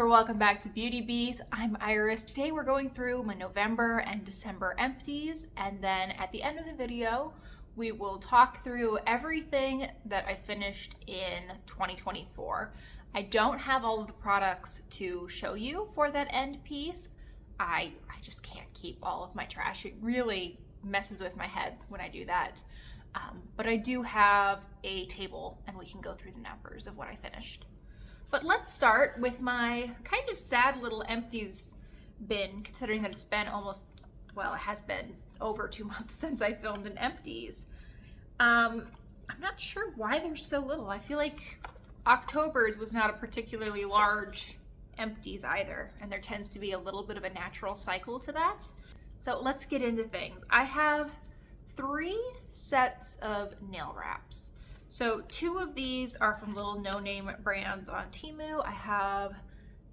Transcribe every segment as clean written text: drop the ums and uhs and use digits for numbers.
or welcome back to Beauty Bees. I'm Iris. Today we're going through my November and December empties, and then at the end of the video we will talk through everything that I finished in 2024. I don't have all of the products to show you for that end piece. I just can't keep all of my trash. It really messes with my head when I do that. But I do have a table and we can go through the numbers of what I finished. But let's start with my kind of sad little empties bin, considering that it's been it has been over 2 months since I filmed an empties. I'm not sure why there's so little. I feel like October's was not a particularly large empties either, and there tends to be a little bit of a natural cycle to that. So let's get into things. I have 3 sets of nail wraps. So 2 of these are from little no-name brands on Temu. I have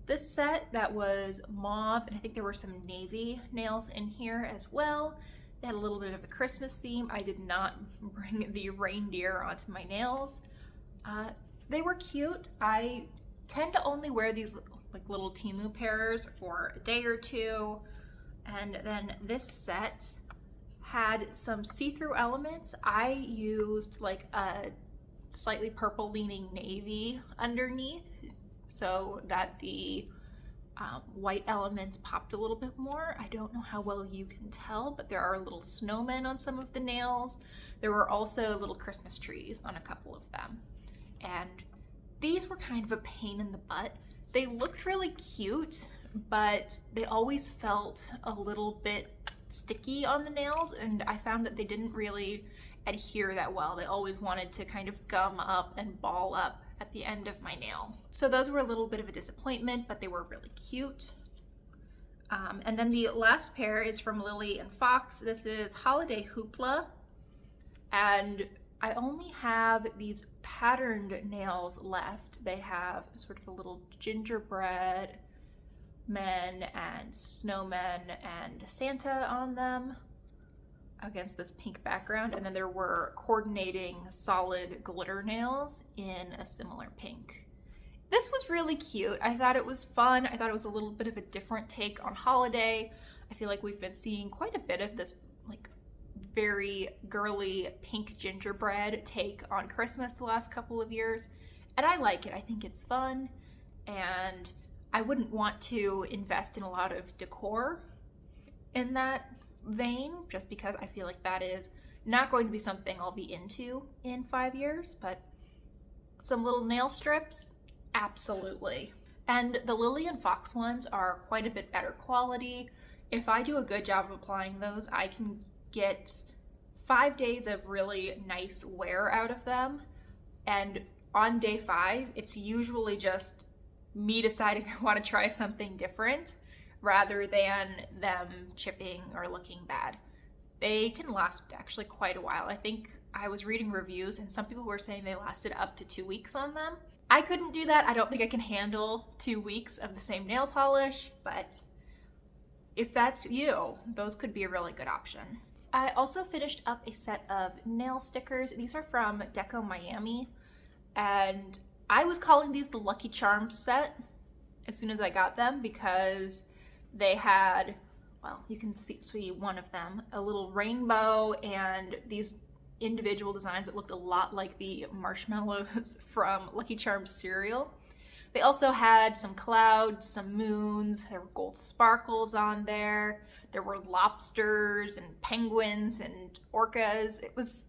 this set that was mauve, and I think there were some navy nails in here as well. They had a little bit of a Christmas theme. I did not bring the reindeer onto my nails. They were cute. I tend to only wear these like little Temu pairs for a day or 2. And then this set had some see-through elements. I used like a slightly purple leaning navy underneath so that the white elements popped a little bit more. I don't know how well you can tell, but there are little snowmen on some of the nails. There were also little Christmas trees on a couple of them. And these were kind of a pain in the butt. They looked really cute, but they always felt a little bit sticky on the nails, and I found that they didn't really adhere that well. They always wanted to kind of gum up and ball up at the end of my nail. So those were a little bit of a disappointment, but they were really cute. And then the last pair is from Lily and Fox. This is Holiday Hoopla, and I only have these patterned nails left. They have sort of a little gingerbread men and snowmen and Santa on them against this pink background, and then there were coordinating solid glitter nails in a similar pink. This was really cute. I thought it was fun. I thought it was a little bit of a different take on holiday. I feel like we've been seeing quite a bit of this like very girly pink gingerbread take on Christmas the last couple of years, and I like it. I think it's fun, and I wouldn't want to invest in a lot of decor in that vein just because I feel like that is not going to be something I'll be into in 5 years, but some little nail strips, absolutely. And the Lily and Fox ones are quite a bit better quality. If I do a good job of applying those, I can get 5 days of really nice wear out of them, and on day 5 it's usually just me deciding I want to try something different rather than them chipping or looking bad. They can last actually quite a while. I think I was reading reviews and some people were saying they lasted up to 2 weeks on them. I couldn't do that. I don't think I can handle 2 weeks of the same nail polish, but if that's you, those could be a really good option. I also finished up a set of nail stickers. These are from Deco Miami, and I was calling these the Lucky Charms set as soon as I got them because they had, well, you can see one of them, a little rainbow and these individual designs that looked a lot like the marshmallows from Lucky Charms cereal. They also had some clouds, some moons, there were gold sparkles on there, there were lobsters and penguins and orcas. It was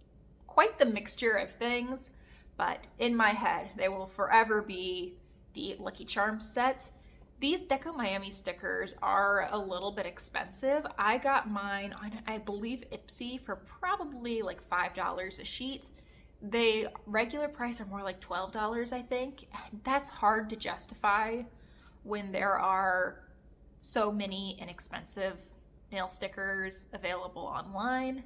quite the mixture of things. But in my head, they will forever be the Lucky Charms set. These Deco Miami stickers are a little bit expensive. I got mine on, I believe, Ipsy for probably like $5 a sheet. They regular price are more like $12, I think. And that's hard to justify when there are so many inexpensive nail stickers available online.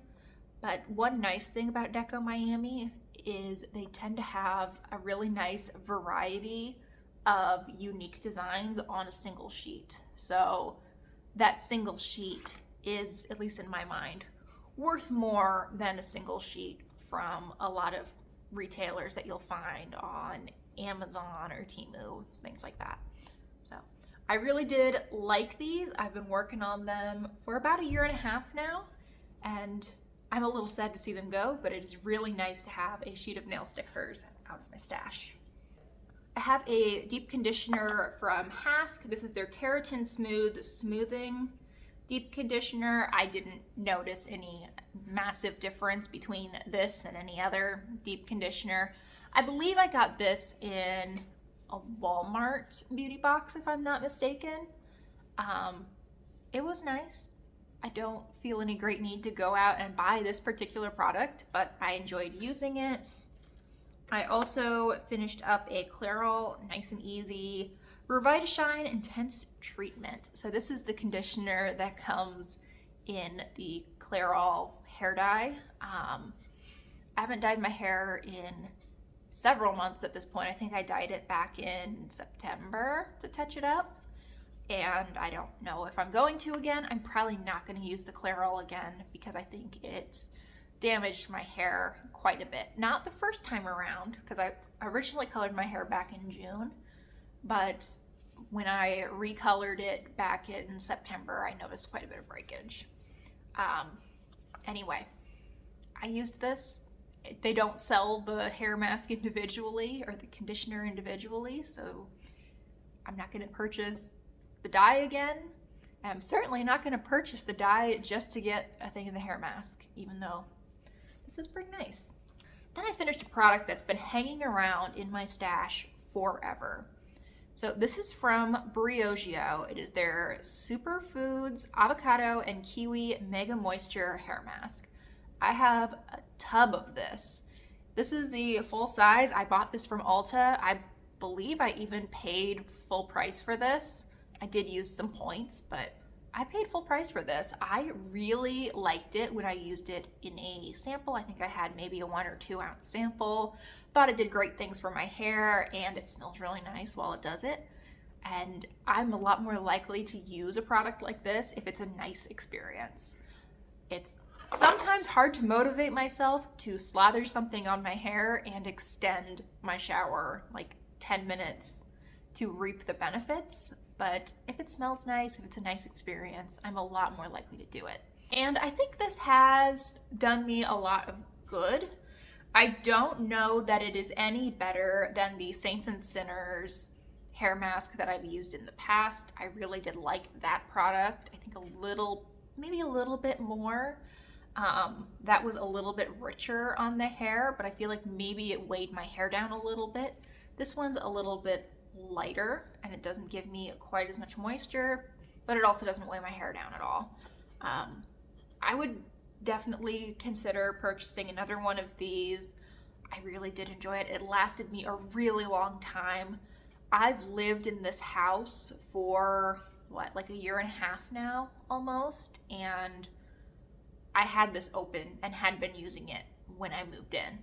But one nice thing about Deco Miami is they tend to have a really nice variety of unique designs on a single sheet. So that single sheet is, at least in my mind, worth more than a single sheet from a lot of retailers that you'll find on Amazon or Temu, things like that. So I really did like these. I've been working on them for about a year and a half now, and I'm a little sad to see them go, but it is really nice to have a sheet of nail stickers out of my stash. I have a deep conditioner from Hask. This is their Keratin Smooth Smoothing Deep Conditioner. I didn't notice any massive difference between this and any other deep conditioner. I believe I got this in a Walmart beauty box, if I'm not mistaken. It was nice. I don't feel any great need to go out and buy this particular product, but I enjoyed using it. I also finished up a Clairol Nice and Easy Revitashine Intense Treatment. So this is the conditioner that comes in the Clairol hair dye. I haven't dyed my hair in several months at this point. I think I dyed it back in September to touch it up, and I don't know if I'm going to again. I'm probably not going to use the Clairol again because I think it damaged my hair quite a bit. Not the first time around, because I originally colored my hair back in June, but when I recolored it back in September, I noticed quite a bit of breakage. Anyway, I used this. They don't sell the hair mask individually or the conditioner individually, so I'm not going to purchase the dye again. I'm certainly not going to purchase the dye just to get a thing in the hair mask, even though this is pretty nice. Then I finished a product that's been hanging around in my stash forever. So this is from Briogeo. It is their Superfoods Avocado and Kiwi Mega Moisture Hair Mask. I have a tub of this. This is the full size. I bought this from Ulta. I believe I even paid full price for this. I did use some points, but I paid full price for this. I really liked it when I used it in a sample. I think I had maybe a 1 or 2 ounce sample. Thought it did great things for my hair, and it smells really nice while it does it. And I'm a lot more likely to use a product like this if it's a nice experience. It's sometimes hard to motivate myself to slather something on my hair and extend my shower like 10 minutes to reap the benefits. But if it smells nice, if it's a nice experience, I'm a lot more likely to do it. And I think this has done me a lot of good. I don't know that it is any better than the Saints and Sinners hair mask that I've used in the past. I really did like that product. I think maybe a little bit more. That was a little bit richer on the hair, but I feel like maybe it weighed my hair down a little bit. This one's a little bit lighter and it doesn't give me quite as much moisture, but it also doesn't weigh my hair down at all. I would definitely consider purchasing another one of these. I really did enjoy it. It lasted me a really long time. I've lived in this house for like a year and a half now almost, and I had this open and had been using it when I moved in.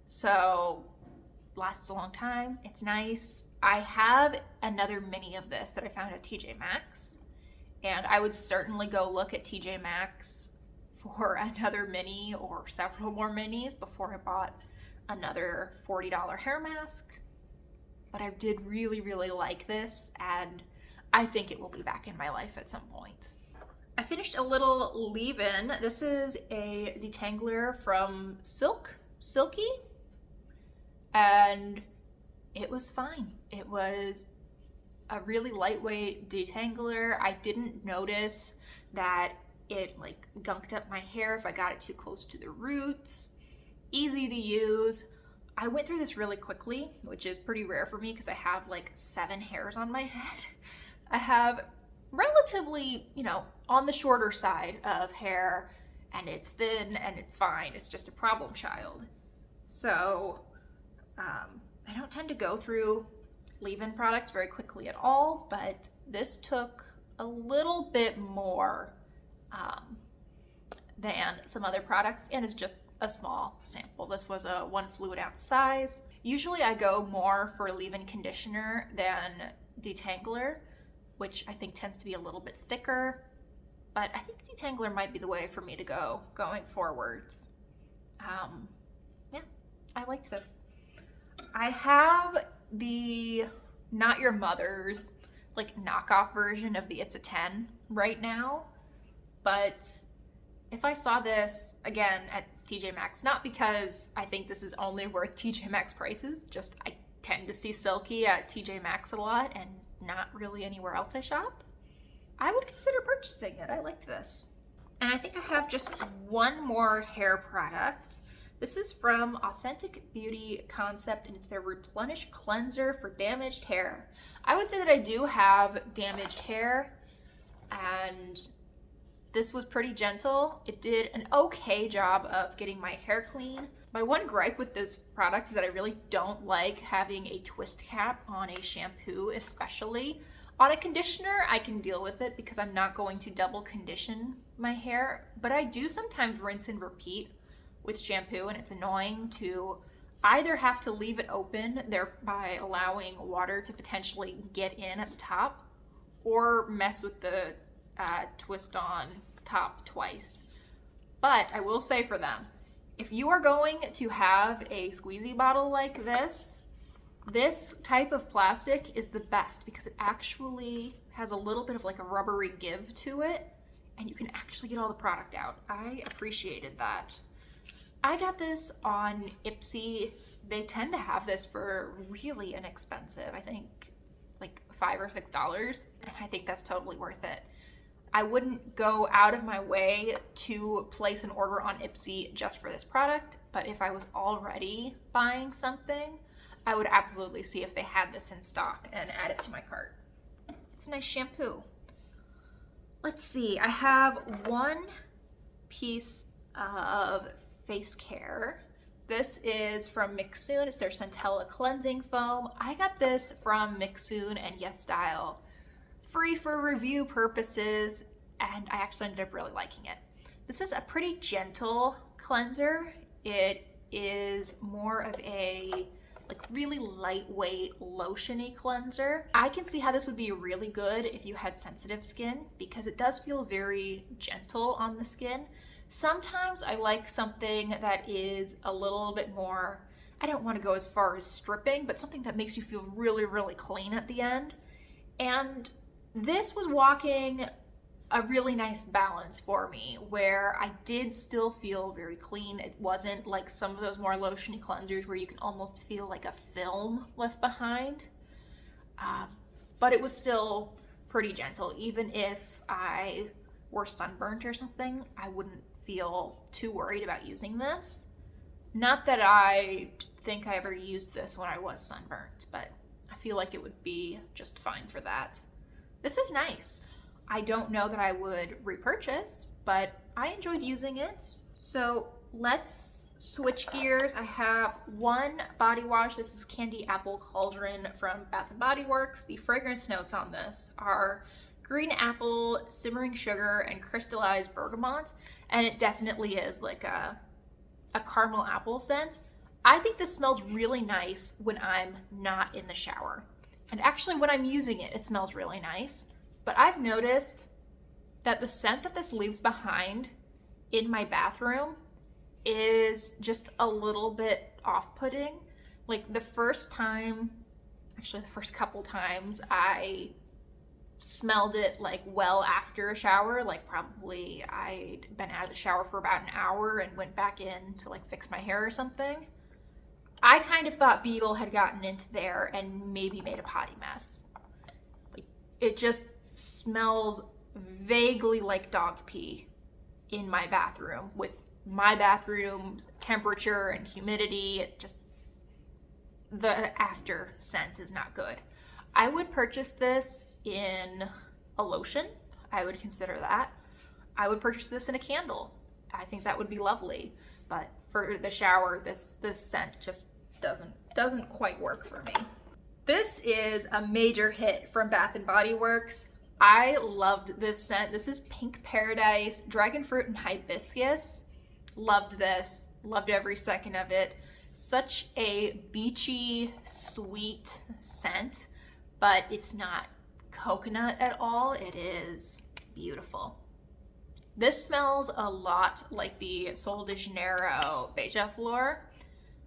So lasts a long time. It's nice. I have another mini of this that I found at TJ Maxx, and I would certainly go look at TJ Maxx for another mini or several more minis before I bought another $40 hair mask. But I did really, really like this, and I think it will be back in my life at some point. I finished a little leave-in. This is a detangler from Silky, and it was fine. It was a really lightweight detangler. I didn't notice that it like gunked up my hair if I got it too close to the roots. Easy to use. I went through this really quickly, which is pretty rare for me because I have like 7 hairs on my head. I have relatively, on the shorter side of hair, and it's thin and it's fine. It's just a problem child. So I don't tend to go through leave-in products very quickly at all, but this took a little bit more than some other products, and it's just a small sample. This was a 1 fluid ounce size. Usually I go more for leave-in conditioner than detangler, which I think tends to be a little bit thicker, but I think detangler might be the way for me to go going forwards. Yeah, I liked this. I have the Not Your Mother's like knockoff version of the It's a 10 right now. But if I saw this again at TJ Maxx, not because I think this is only worth TJ Maxx prices, just I tend to see Silky at TJ Maxx a lot and not really anywhere else I shop, I would consider purchasing it. I liked this. And I think I have just one more hair product. This is from Authentic Beauty Concept, and it's their Replenish Cleanser for damaged hair. I would say that I do have damaged hair, and this was pretty gentle. It did an okay job of getting my hair clean. My one gripe with this product is that I really don't like having a twist cap on a shampoo, especially. On a conditioner, I can deal with it because I'm not going to double condition my hair, but I do sometimes rinse and repeat with shampoo, and it's annoying to either have to leave it open, thereby allowing water to potentially get in at the top, or mess with the twist on top twice. But I will say for them, if you are going to have a squeezy bottle like this type of plastic is the best because it actually has a little bit of like a rubbery give to it, and you can actually get all the product out. I appreciated that. I got this on Ipsy. They tend to have this for really inexpensive. I think like $5 or $6, and I think that's totally worth it. I wouldn't go out of my way to place an order on Ipsy just for this product, but if I was already buying something, I would absolutely see if they had this in stock and add it to my cart. It's a nice shampoo. Let's see, I have one piece of face care. This is from Mixsoon. It's their Centella Cleansing Foam. I got this from Mixsoon and Yes Style free for review purposes, and I actually ended up really liking it. This is a pretty gentle cleanser. It is more of a like really lightweight lotiony cleanser. I can see how this would be really good if you had sensitive skin because it does feel very gentle on the skin. Sometimes I like something that is a little bit more, I don't want to go as far as stripping, but something that makes you feel really, really clean at the end. And this was walking a really nice balance for me where I did still feel very clean. It wasn't like some of those more lotiony cleansers where you can almost feel like a film left behind. But it was still pretty gentle. Even if I were sunburnt or something, I wouldn't feel too worried about using this. Not that I think I ever used this when I was sunburnt, but I feel like it would be just fine for that. This is nice. I don't know that I would repurchase, but I enjoyed using it. So let's switch gears. I have one body wash. This is Candy Apple Cauldron from Bath & Body Works. The fragrance notes on this are green apple, simmering sugar, and crystallized bergamot. And it definitely is like a caramel apple scent. I think this smells really nice when I'm not in the shower. And actually when I'm using it, it smells really nice. But I've noticed that the scent that this leaves behind in my bathroom is just a little bit off-putting. Like the first couple times I smelled it like well after a shower, like probably I'd been out of the shower for about an hour and went back in to like fix my hair or something. I kind of thought Beetle had gotten into there and maybe made a potty mess. Like, it just smells vaguely like dog pee in my bathroom with my bathroom's temperature and humidity. It just, the after scent is not good. I would purchase this in a lotion. I would consider that. I would purchase this in a candle. I think that would be lovely. But for the shower, this scent just doesn't quite work for me. This is a major hit from Bath & Body Works. I loved this scent. This is Pink Paradise, Dragon Fruit and Hibiscus. Loved this. Loved every second of it. Such a beachy, sweet scent, but it's not coconut at all. It is beautiful. This smells a lot like the Sol de Janeiro Beija Flor,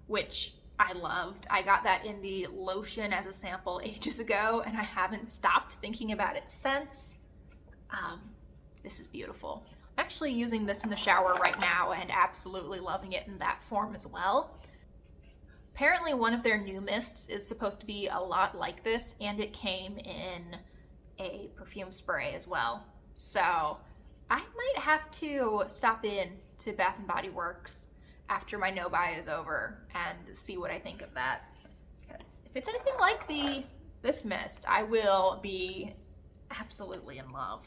which I loved. I got that in the lotion as a sample ages ago, and I haven't stopped thinking about it since. This is beautiful. I'm actually using this in the shower right now and absolutely loving it in that form as well. Apparently one of their new mists is supposed to be a lot like this, and it came in a perfume spray as well. So I might have to stop in to Bath & Body Works after my no-buy is over and see what I think of that. Because if it's anything like this mist, I will be absolutely in love.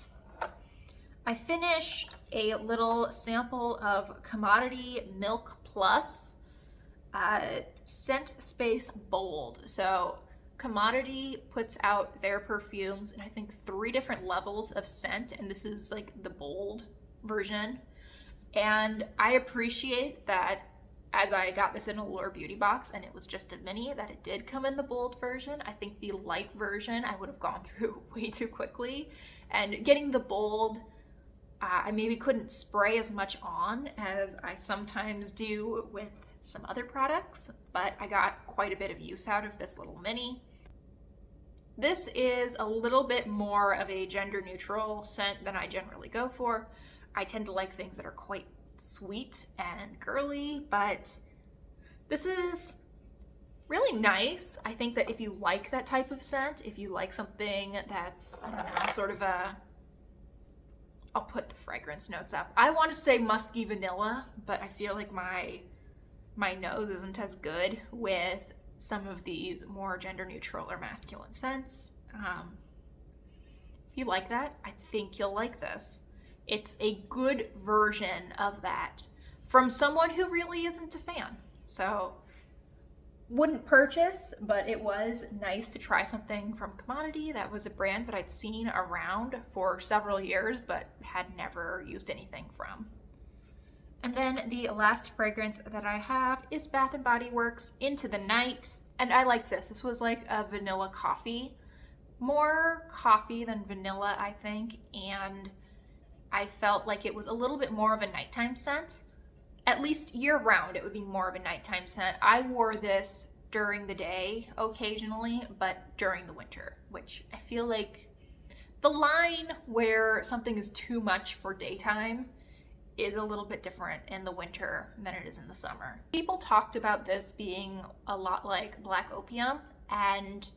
I finished a little sample of Commodity Milk Plus Scent Space Bold. So Commodity puts out their perfumes in I think 3 different levels of scent, and this is like the bold version. And I appreciate that as I got this in a Allure Beauty box and it was just a mini, that it did come in the bold version. I think the light version I would have gone through way too quickly, and getting the bold, I maybe couldn't spray as much on as I sometimes do with some other products, but I got quite a bit of use out of this little mini. This is a little bit more of a gender neutral scent than I generally go for. I tend to like things that are quite sweet and girly, but this is really nice. I think that if you like that type of scent, if you like something that's, I don't know, sort of a, I'll put the fragrance notes up. I want to say musky vanilla, but I feel like my nose isn't as good with some of these more gender neutral or masculine scents. If you like that, I think you'll like this. It's a good version of that from someone who really isn't a fan. So wouldn't purchase, but it was nice to try something from Commodity. That was a brand that I'd seen around for several years, but had never used anything from. And then the last fragrance that I have is Bath & Body Works Into the Night. And I liked this. This was like a vanilla coffee. More coffee than vanilla, I think. And I felt like it was a little bit more of a nighttime scent. At least year-round, it would be more of a nighttime scent. I wore this during the day occasionally, but during the winter, which I feel like the line where something is too much for daytime is a little bit different in the winter than it is in the summer. People talked about this being a lot like Black Opium, and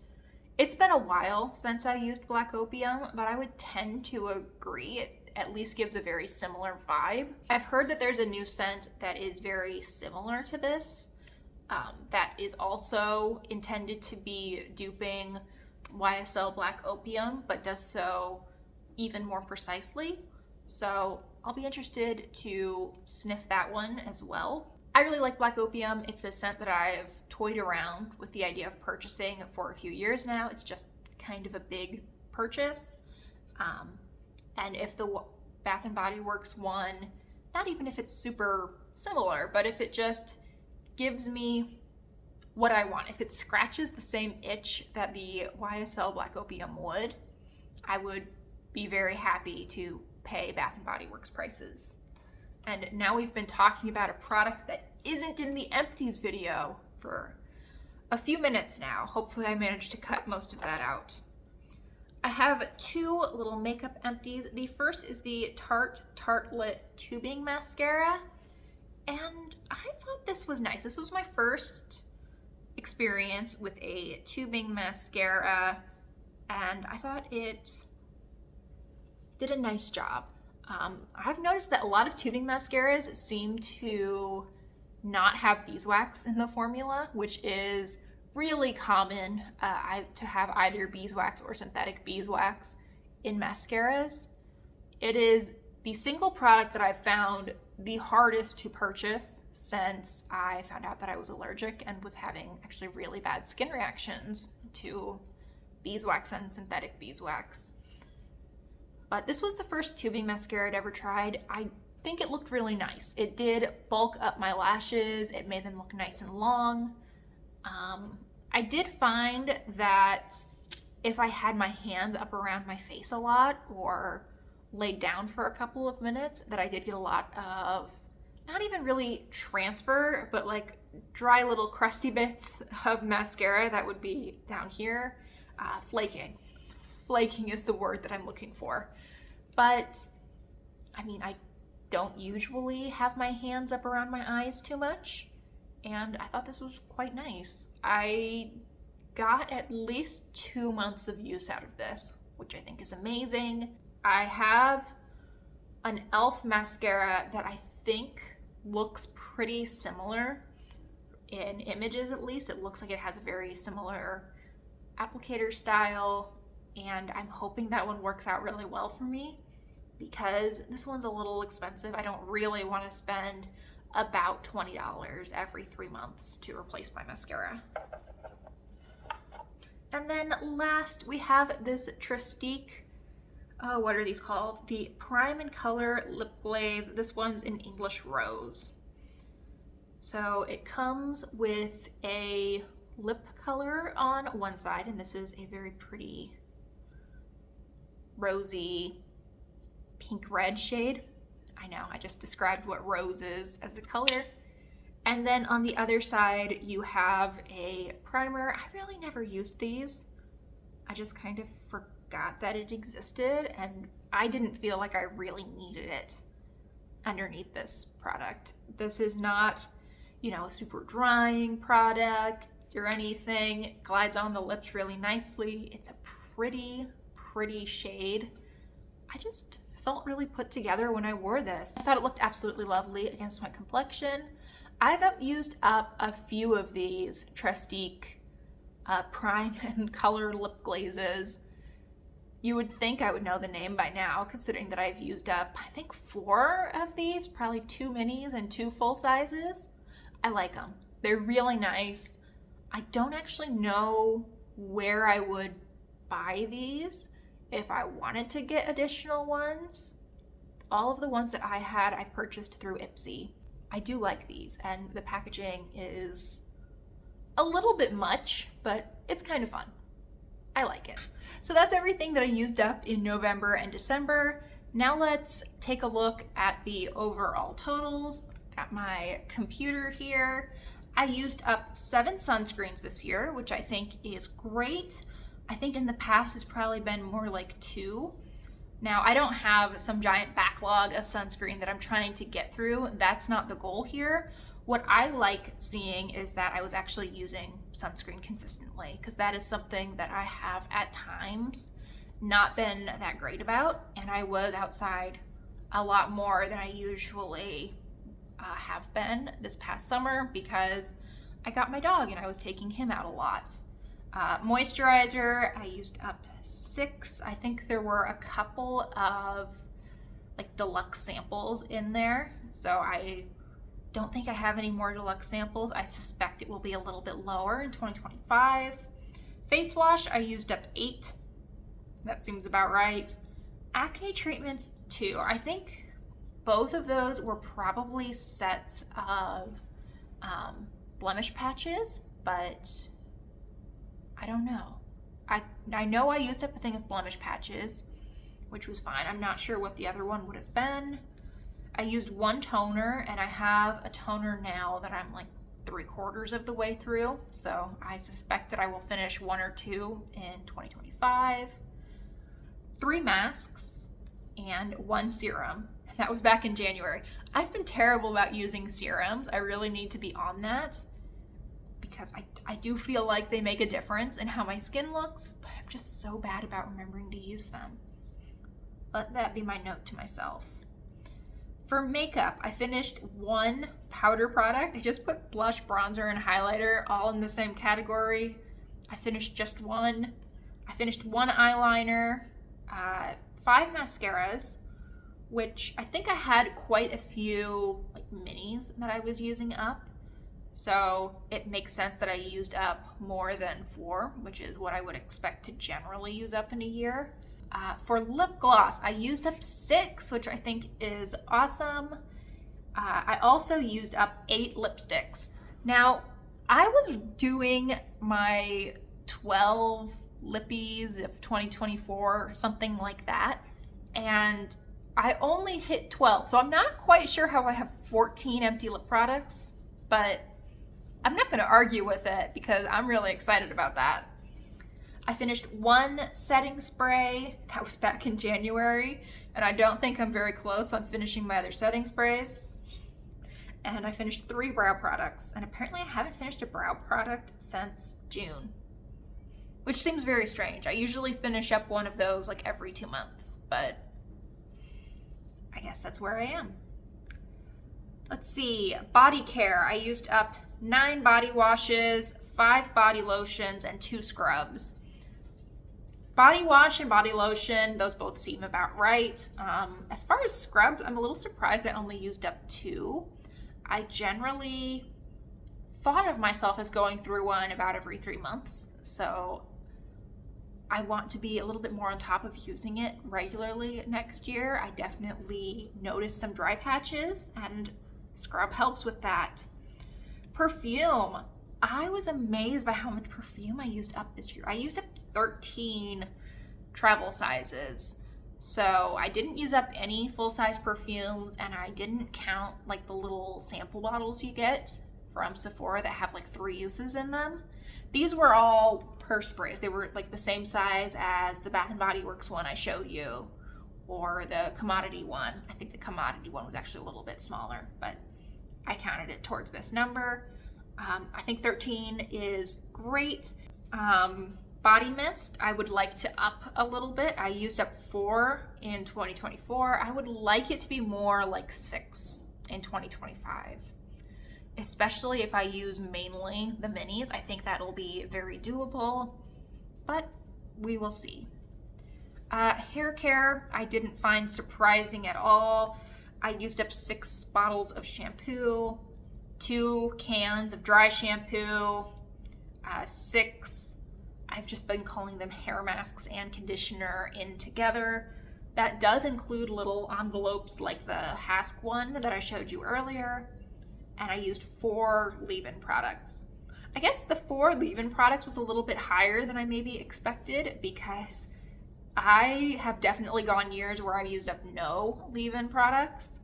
it's been a while since I used Black Opium, but I would tend to agree. It at least gives a very similar vibe. I've heard that there's a new scent that is very similar to this, that is also intended to be duping YSL Black Opium, but does so even more precisely. So I'll be interested to sniff that one as well. I really like Black Opium. It's a scent that I've toyed around with the idea of purchasing for a few years now. It's just kind of a big purchase. And if the Bath & Body Works one, not even if it's super similar, but if it just gives me what I want, if it scratches the same itch that the YSL Black Opium would, I would be very happy to pay Bath & Body Works prices. And now we've been talking about a product that isn't in the Empties video for a few minutes now. Hopefully I managed to cut most of that out. I have 2 little makeup empties. The first is the Tarte Tartelette Tubing Mascara, and I thought this was nice. This was my first experience with a tubing mascara, and I thought it did a nice job. I've noticed that a lot of tubing mascaras seem to not have beeswax in the formula, which is really common to have either beeswax or synthetic beeswax in mascaras. It is the single product that I've found the hardest to purchase since I found out that I was allergic and was having actually really bad skin reactions to beeswax and synthetic beeswax. But this was the first tubing mascara I'd ever tried. I think it looked really nice. It did bulk up my lashes. It made them look nice and long. I did find that if I had my hands up around my face a lot or laid down for a couple of minutes, that I did get a lot of, not even really transfer, but like dry little crusty bits of mascara that would be down here. Flaking. Flaking is the word that I'm looking for. But, I mean, I don't usually have my hands up around my eyes too much, and I thought this was quite nice. I got at least 2 months of use out of this, which I think is amazing. I have an e.l.f. mascara that I think looks pretty similar in images, at least. It looks like it has a very similar applicator style, and I'm hoping that one works out really well for me because this one's a little expensive. I don't really want to spend about $20 every 3 months to replace my mascara. And then last, we have this Trestique, what are these called? The Prime and Color Lip Glaze. This one's in English Rose. So it comes with a lip color on one side, and this is a very pretty rosy pink red shade. I know, I just described what rose is as a color. And then on the other side, you have a primer. I really never used these. I just kind of forgot that it existed, and I didn't feel like I really needed it underneath this product. This is not, you know, a super drying product or anything. It glides on the lips really nicely. It's a pretty shade. I just felt really put together when I wore this. I thought it looked absolutely lovely against my complexion. I've used up a few of these Trestique Prime and Color lip glazes. You would think I would know the name by now, considering that I've used up, I think, 4 of these, probably 2 minis and 2 full sizes. I like them. They're really nice. I don't actually know where I would buy these if I wanted to get additional ones. All of the ones that I had, I purchased through Empties. I do like these, and the packaging is a little bit much, but it's kind of fun. I like it. So that's everything that I used up in November and December. Now let's take a look at the overall totals. Got my computer here. I used up 7 sunscreens this year, which I think is great. I think in the past it's probably been more like 2. Now, I don't have some giant backlog of sunscreen that I'm trying to get through. That's not the goal here. What I like seeing is that I was actually using sunscreen consistently, because that is something that I have at times not been that great about, and I was outside a lot more than I usually have been this past summer because I got my dog and I was taking him out a lot. Moisturizer, I used up 6. I think there were a couple of like deluxe samples in there, so I don't think I have any more deluxe samples. I suspect it will be a little bit lower in 2025. Face wash, I used up 8. That seems about right. Acne treatments, 2. I think both of those were probably sets of blemish patches, but I don't know. I know I used up a thing of blemish patches, which was fine. I'm not sure what the other one would have been. I used 1 toner, and I have a toner now that I'm like 3/4 of the way through, so I suspect that I will finish 1 or 2 in 2025. 3 masks and 1 serum. That was back in January. I've been terrible about using serums. I really need to be on that because I do feel like they make a difference in how my skin looks, but I'm just so bad about remembering to use them. Let that be my note to myself. For makeup, I finished 1 powder product. I just put blush, bronzer, and highlighter all in the same category. I finished just 1. I finished 1 eyeliner, 5 mascaras, which I think I had quite a few like minis that I was using up. So it makes sense that I used up more than 4, which is what I would expect to generally use up in a year. For lip gloss, I used up 6, which I think is awesome. I also used up 8 lipsticks. Now, I was doing my 12 lippies of 2024 or something like that, and I only hit 12, so I'm not quite sure how I have 14 empty lip products, but I'm not going to argue with it because I'm really excited about that. I finished one setting spray. That was back in January, and I don't think I'm very close on finishing my other setting sprays. And I finished 3 brow products, and apparently I haven't finished a brow product since June, which seems very strange. I usually finish up one of those like every 2 months, but I guess that's where I am. Let's see, body care. I used up 9 body washes, 5 body lotions, and 2 scrubs. Body wash and body lotion, those both seem about right. As far as scrubs, I'm a little surprised I only used up 2. I generally thought of myself as going through one about every 3 months, so I want to be a little bit more on top of using it regularly next year. I definitely noticed some dry patches, and scrub helps with that. Perfume. I was amazed by how much perfume I used up this year. I used up 13 travel sizes. So I didn't use up any full-size perfumes, and I didn't count like the little sample bottles you get from Sephora that have like 3 uses in them. These were all purse sprays. They were like the same size as the Bath & Body Works one I showed you, or the commodity one. I think the commodity one was actually a little bit smaller, but I counted it towards this number. I think 13 is great. Body mist, I would like to up a little bit. I used up 4 in 2024. I would like it to be more like 6 in 2025, especially if I use mainly the minis. I think that'll be very doable, but we will see. Hair care, I didn't find surprising at all. I used up 6 bottles of shampoo, 2 cans of dry shampoo, 6, I've just been calling them hair masks and conditioner in together. That does include little envelopes like the Hask one that I showed you earlier. And I used 4 leave-in products. I guess the 4 leave-in products was a little bit higher than I maybe expected, because I have definitely gone years where I've used up no leave-in products.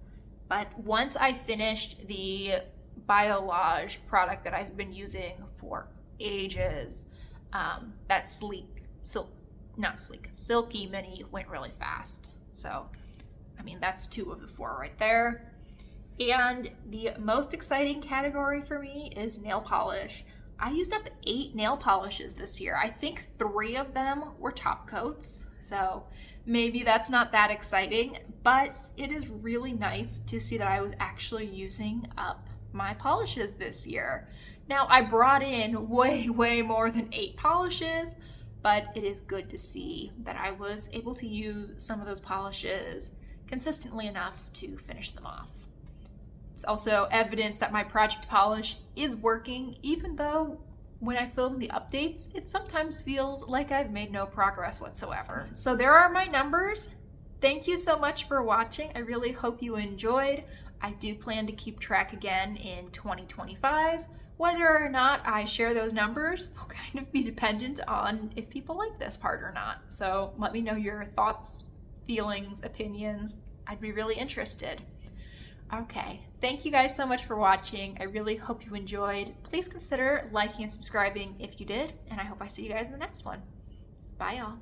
But once I finished the Biolage product that I've been using for ages, that silky mini went really fast. So, I mean, that's 2 of the 4 right there. And the most exciting category for me is nail polish. I used up 8 nail polishes this year. I think 3 of them were top coats, so maybe that's not that exciting, but it is really nice to see that I was actually using up my polishes this year. Now, I brought in way more than 8 polishes, but it is good to see that I was able to use some of those polishes consistently enough to finish them off. It's also evidence that my project polish is working, even though when I film the updates, it sometimes feels like I've made no progress whatsoever. So there are my numbers. Thank you so much for watching. I really hope you enjoyed. I do plan to keep track again in 2025. Whether or not I share those numbers will kind of be dependent on if people like this part or not. So let me know your thoughts, feelings, opinions. I'd be really interested. Okay, thank you guys so much for watching. I really hope you enjoyed. Please consider liking and subscribing if you did, and I hope I see you guys in the next one. Bye, y'all.